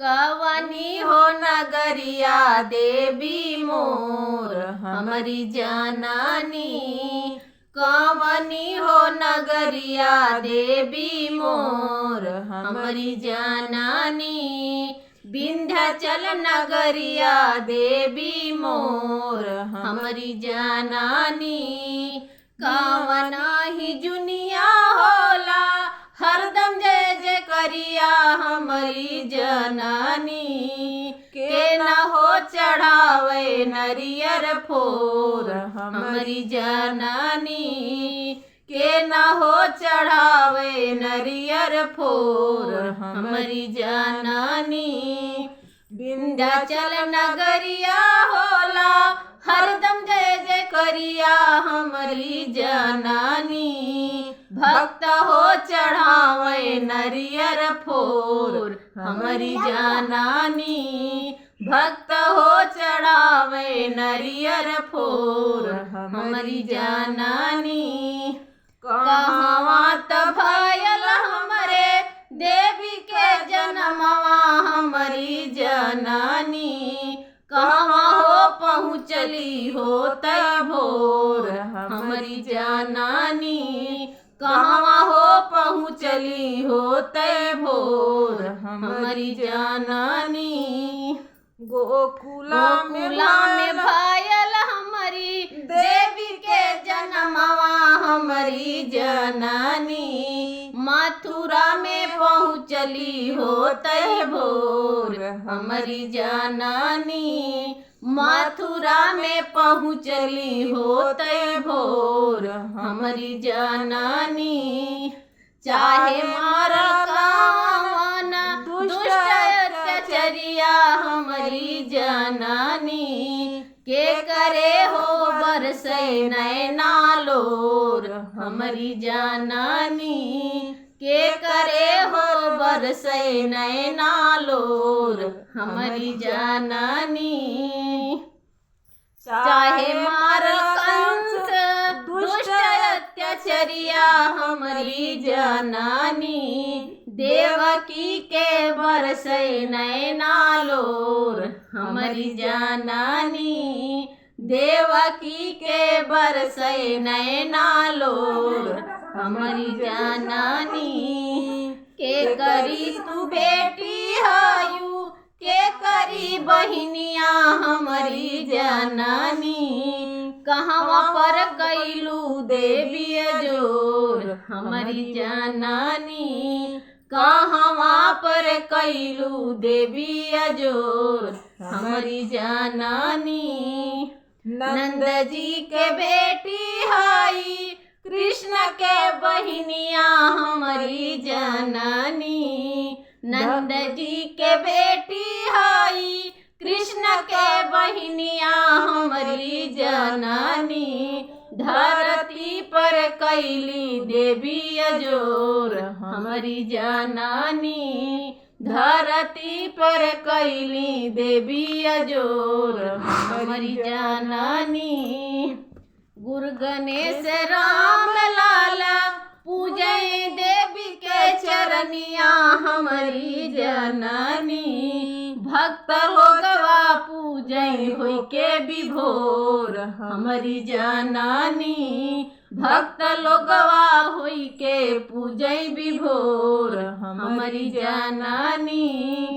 कवनी हो नगरिया देवी मोर हमारी जाननी। कवनी हो नगरिया देवी मोर हमारी जाननी। विंध्याचल नगरिया देवी मोर हमारी जाननी। कवना ही जुनिया होला हरदम जय जय करिया हमारी जननी। के न हो चढ़ावे नरियर फोर हमारी जननी। के न हो चढ़ावे नरियर फोर हमारी जननी। विंध्याचल नगरिया होला हरदम जय जय करिया हमारी जननी। भक्त हो चढ़ावे नरियर फोर हमारी जाननी। भक्त हो चढ़ावे नरियर फोर हमारी जाननी। कहवा त भयल हमरे देवी के जन्मवा हमारी जननी। कहवा हो पहुँचली हो तय भोर हमारी जाननी। कहवा हो पहुँचली हो तय भोर हमारी जाननी। गोकुला में भायल हमारी देवी के जन्मवा हमारी जननी। मथुरा में पहुँचली हो तय भोर हमारी जननी। मथुरा में पहुँचली हो तय भोर हमारी जननी। चाहे मारा कावन दुष्ट अत्याचरिया हमारी जननी। के करे हो बरसे नैना लोर हमारी जननी। के करे हो बरसे नैना लोर हमारी जननी। चाहे मार कंस दुष्ट अत्याचरिया हमारी जननी। देवकी के बरसे नैना लोर हमारी जननी। देवकी के बरसे नैना लोर हमारी जननी। के करी तू बेटी हायु के करी बहिनिया हमारी जननी। कहवा पर कैलू देवी जोर हमारी जननी। कहवा पर कैलू देवी जोर हमारी जननी। नंद जी के बेटी हाई कृष्ण के बहिनिया हमारी जननी। नंद जी के बेटी हाई कृष्ण के बहिनिया हमारी जननी। धरती पर कैली देवी अजोर हमारी जननी। धरती पर कैली देवी अजोर हमारी जननी। गुरु गणेश राम लाला पूजय देवी के चरनिया हमारी जननी। भक्त लोगवा पूजय होई के विभोर हमारी जननी। भक्त लोगवा होई के पूजय विभोर हमारी जननी।